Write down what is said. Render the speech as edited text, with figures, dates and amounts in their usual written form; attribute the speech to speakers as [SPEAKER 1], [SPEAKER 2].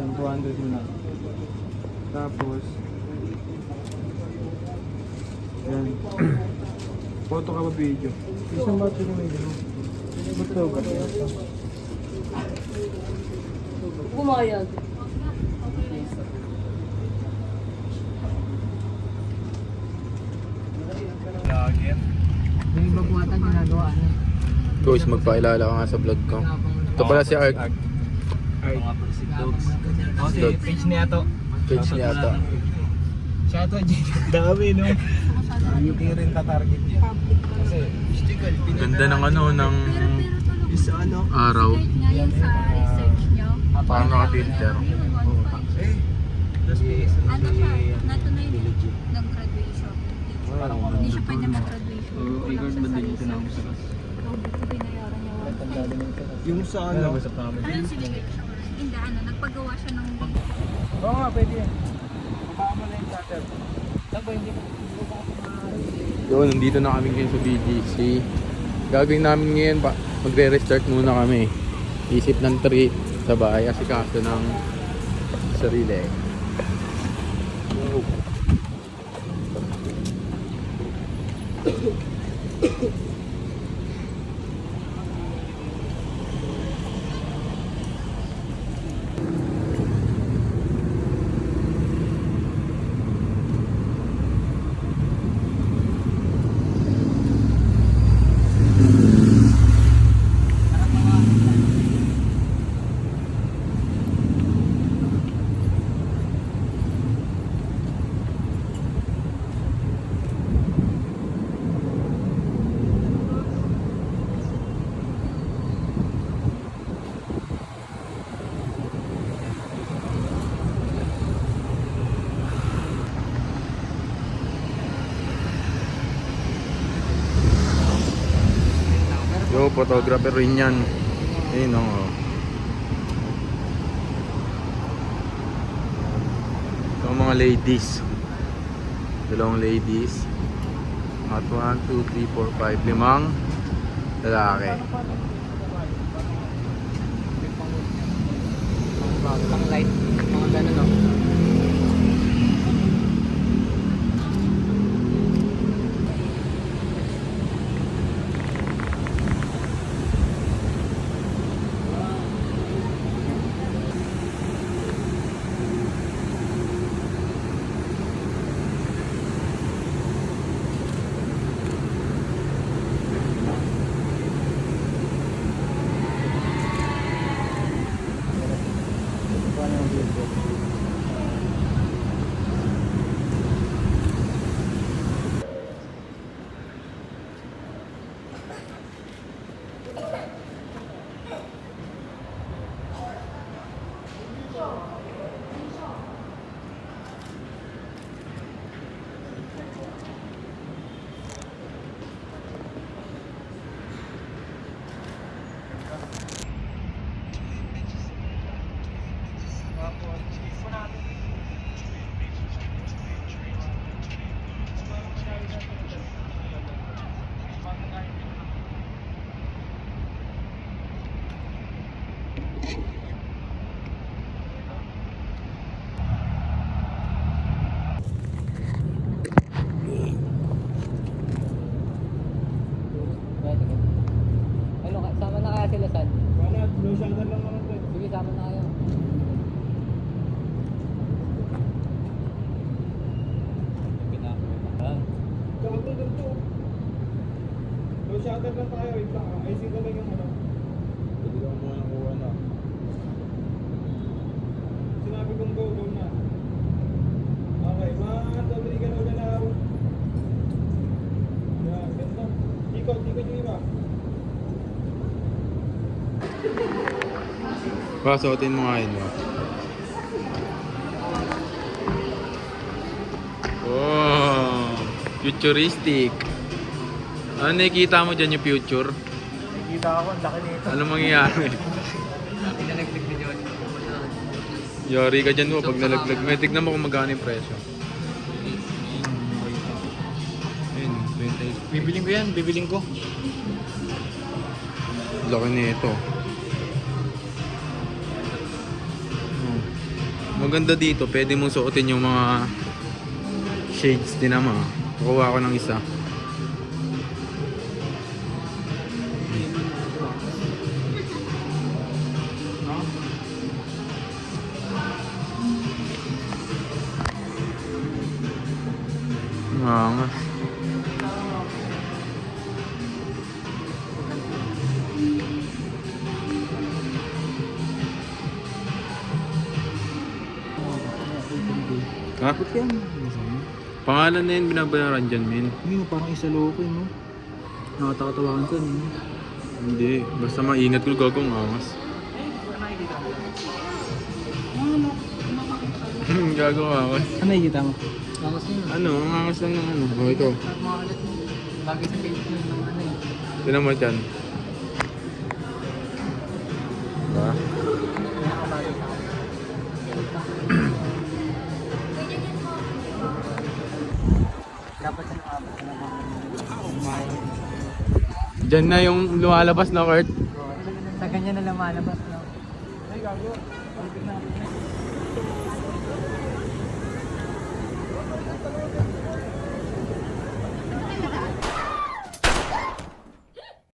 [SPEAKER 1] Yan, 200 mo na. Tapos, yan. Photo ka ba video? Isang ba't sila may gano'n? Ba't ba?
[SPEAKER 2] Bumayag.
[SPEAKER 1] Lagyan.
[SPEAKER 2] Yung iba po ata ginagawa ano.
[SPEAKER 3] Guys, magpakilala ka nga sa vlog ko. Ito pala si Art.
[SPEAKER 1] Mga Pulsig Dogs. O, si
[SPEAKER 3] Dogs.
[SPEAKER 1] page niya to.
[SPEAKER 3] Page niya ata.
[SPEAKER 1] Siya to, dami no. Hindi rin ta-target niya. Kasi, mystical.
[SPEAKER 3] Ganda ng ano, ng
[SPEAKER 1] Is ano?
[SPEAKER 3] araw.
[SPEAKER 4] Ngayon sa research nyo,
[SPEAKER 3] Parang naka-filter.
[SPEAKER 1] Eh,
[SPEAKER 4] ano siya, natunay na nag-graduation. Hindi siya pwede mag-graduation.
[SPEAKER 1] record ba din ito na ako sa
[SPEAKER 4] Binayaran niya.
[SPEAKER 1] yung sa ano?
[SPEAKER 4] Ayun si Ligay siya. Hindi, nagpagawa siya ng
[SPEAKER 1] Oo nga, pwede yan. Baba mo na yung shutter. Saan ba hindi ko
[SPEAKER 3] Yun, nandito na kami ngayon sa BGC. Gagawin namin ngayon pa, magre-restart muna kami. Isip ng trip sa bahay, asikaso ng sarili. Yo. Yo, photographer rin yan. Ayun o. Ito ang mga ladies. Dalawang ladies. At 1, 2, 3, 4, 5, 5 lalaki.
[SPEAKER 2] Pang light. Mga ganun no. Ano, sama na kaya sila San?
[SPEAKER 1] Wala, low shutter lang naman to.
[SPEAKER 2] Sige, sama na kayo.
[SPEAKER 1] Tsaka to, ganito. Low shutter lang tayo. Ayusin ko lang yung ano.
[SPEAKER 3] Pwede ka muna nakuha na.
[SPEAKER 1] Sinabi kong go na. Okay, totally ka na galaw. Yan, ganito. Ikot yung iba.
[SPEAKER 3] Pasuotin mo nga yun. Wow! Futuristic. Ano nakikita mo dyan yung future?
[SPEAKER 1] Nakikita ako, ang laki nito.
[SPEAKER 3] Ano mangyayari?
[SPEAKER 2] Pinalaglag ni John.
[SPEAKER 3] Yari ka dyan mo pag nalaglag. May tignan mo kung magkano yung presyo. Ayun, 20.
[SPEAKER 1] Bibiling ko yan, bibiling ko.
[SPEAKER 3] Laki nito. Maganda dito, pwede mong suotin yung mga shades din naman. Kukuha ko ng isa. Angas. Ha?
[SPEAKER 1] Ba't yan?
[SPEAKER 3] Pangalan na yun binabayaran dyan, men.
[SPEAKER 1] Hindi mo parang isa loko no? Nakatakatawakan ka no?
[SPEAKER 3] Hindi, basta maingat ko gagawin angas. Gagawin angas.
[SPEAKER 1] Ano nakikita mo?
[SPEAKER 2] Tapos yun.
[SPEAKER 3] Ano, ang angas lang ng ano. Oh, ito.
[SPEAKER 2] Mga ulit mo. Lagi sa page mo ng ano eh.
[SPEAKER 3] Tinan mo dyan. Diba?
[SPEAKER 2] Nakabali sa akin. Dapat sa nakabali sa nakabali.
[SPEAKER 3] Dyan na yung lumalabas na Kurt.
[SPEAKER 2] Sa ganyan na lumalabas, no?